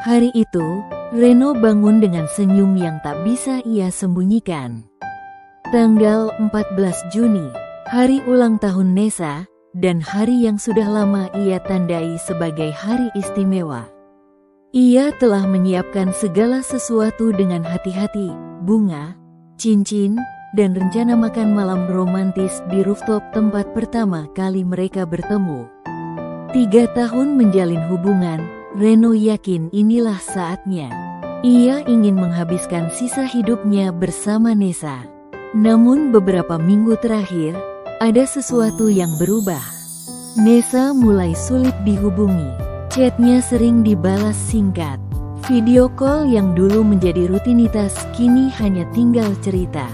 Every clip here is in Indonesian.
Hari itu, Reno bangun dengan senyum yang tak bisa ia sembunyikan. Tanggal 14 Juni, hari ulang tahun Nessa, dan hari yang sudah lama ia tandai sebagai hari istimewa. Ia telah menyiapkan segala sesuatu dengan hati-hati, bunga, cincin, dan rencana makan malam romantis di rooftop tempat pertama kali mereka bertemu. 3 tahun menjalin hubungan, Reno yakin inilah saatnya. Ia ingin menghabiskan sisa hidupnya bersama Nessa. Namun beberapa minggu terakhir, ada sesuatu yang berubah. Nessa mulai sulit dihubungi. Chatnya sering dibalas singkat. Video call yang dulu menjadi rutinitas kini hanya tinggal cerita.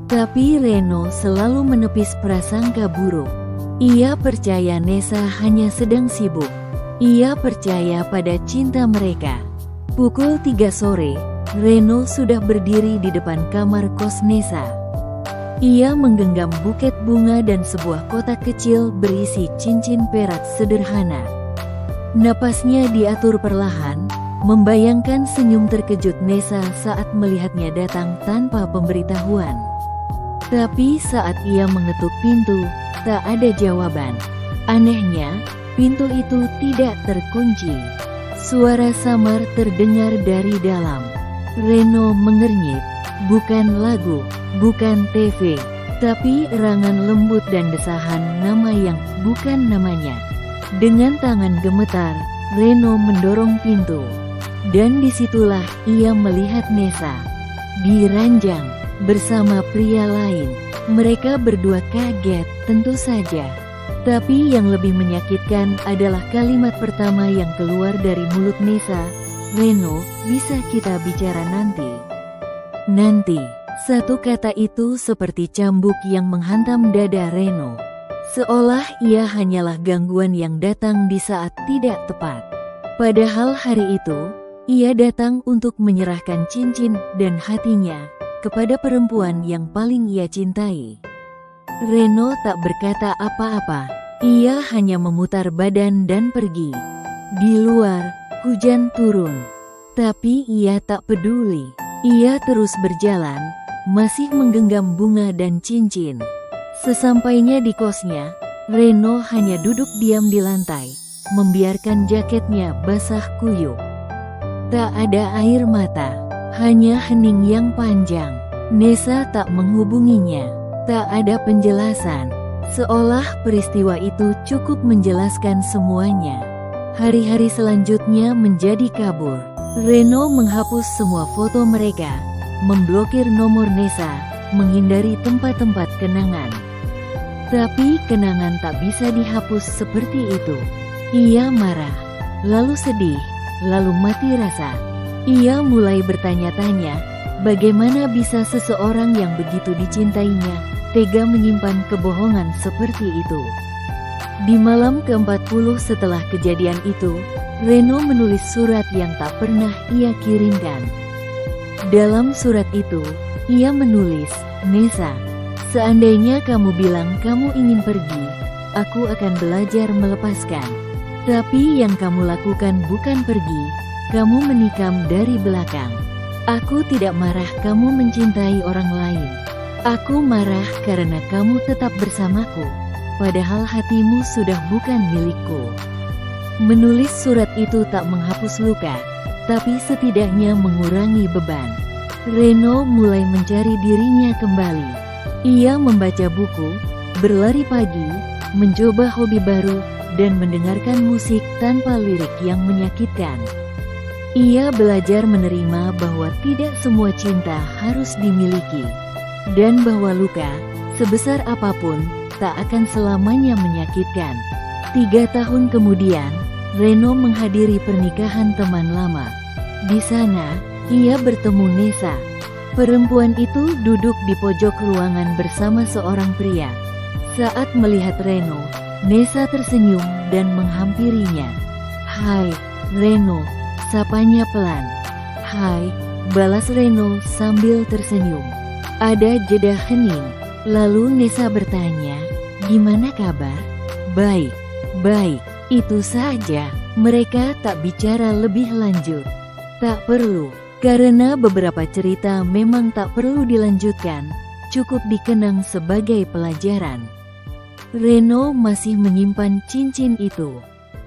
Tapi Reno selalu menepis prasangka buruk. Ia percaya Nessa hanya sedang sibuk. Ia percaya pada cinta mereka. Pukul 3 sore, Reno sudah berdiri di depan kamar kos Nessa. Ia menggenggam buket bunga dan sebuah kotak kecil berisi cincin perak sederhana. Napasnya diatur perlahan, membayangkan senyum terkejut Nessa saat melihatnya datang tanpa pemberitahuan. Tapi saat ia mengetuk pintu, tak ada jawaban. Anehnya, pintu itu tidak terkunci. Suara samar terdengar dari dalam. Reno mengernyit. Bukan lagu, bukan TV, tapi erangan lembut dan desahan nama yang bukan namanya. Dengan tangan gemetar, Reno mendorong pintu. Dan disitulah ia melihat Nessa di ranjang bersama pria lain. Mereka berdua kaget, tentu saja. Tapi yang lebih menyakitkan adalah kalimat pertama yang keluar dari mulut Nessa, "Reno, bisa kita bicara nanti?" Nanti, satu kata itu seperti cambuk yang menghantam dada Reno. Seolah ia hanyalah gangguan yang datang di saat tidak tepat. Padahal hari itu, ia datang untuk menyerahkan cincin dan hatinya kepada perempuan yang paling ia cintai. Reno tak berkata apa-apa. Ia hanya memutar badan dan pergi. Di luar, hujan turun. Tapi ia tak peduli. Ia terus berjalan, masih menggenggam bunga dan cincin. Sesampainya di kosnya, Reno hanya duduk diam di lantai, membiarkan jaketnya basah kuyup. Tak ada air mata, hanya hening yang panjang. Nessa tak menghubunginya. Tak ada penjelasan, seolah peristiwa itu cukup menjelaskan semuanya. Hari-hari selanjutnya menjadi kabur. Reno menghapus semua foto mereka, memblokir nomor Nessa, menghindari tempat-tempat kenangan. Tapi kenangan tak bisa dihapus seperti itu. Ia marah, lalu sedih, lalu mati rasa. Ia mulai bertanya-tanya, bagaimana bisa seseorang yang begitu dicintainya tega menyimpan kebohongan seperti itu. Di malam ke-40 setelah kejadian itu, Reno menulis surat yang tak pernah ia kirimkan. Dalam surat itu, ia menulis, "Nessa, seandainya kamu bilang kamu ingin pergi, aku akan belajar melepaskan. Tapi yang kamu lakukan bukan pergi, kamu menikam dari belakang. Aku tidak marah kamu mencintai orang lain. Aku marah karena kamu tetap bersamaku, padahal hatimu sudah bukan milikku." Menulis surat itu tak menghapus luka, tapi setidaknya mengurangi beban. Reno mulai mencari dirinya kembali. Ia membaca buku, berlari pagi, mencoba hobi baru, dan mendengarkan musik tanpa lirik yang menyakitkan. Ia belajar menerima bahwa tidak semua cinta harus dimiliki. Dan bahwa luka, sebesar apapun, tak akan selamanya menyakitkan. 3 tahun kemudian, Reno menghadiri pernikahan teman lama. Di sana, ia bertemu Nessa. Perempuan itu duduk di pojok ruangan bersama seorang pria. Saat melihat Reno, Nessa tersenyum dan menghampirinya. "Hai, Reno," sapanya pelan. "Hai," balas Reno sambil tersenyum. Ada jeda hening, lalu Nessa bertanya, "Gimana kabar?" "Baik, baik." Itu saja, mereka tak bicara lebih lanjut. Tak perlu, karena beberapa cerita memang tak perlu dilanjutkan, cukup dikenang sebagai pelajaran. Reno masih menyimpan cincin itu.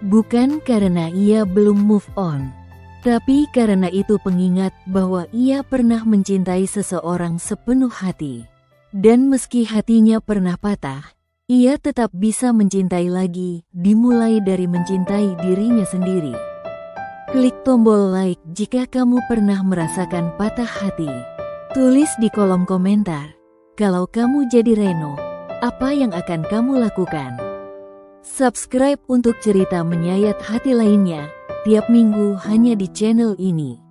Bukan karena ia belum move on, tapi karena itu pengingat bahwa ia pernah mencintai seseorang sepenuh hati. Dan meski hatinya pernah patah, ia tetap bisa mencintai lagi, dimulai dari mencintai dirinya sendiri. Klik tombol like jika kamu pernah merasakan patah hati. Tulis di kolom komentar, kalau kamu jadi Reno, apa yang akan kamu lakukan? Subscribe untuk cerita menyayat hati lainnya, tiap minggu hanya di channel ini.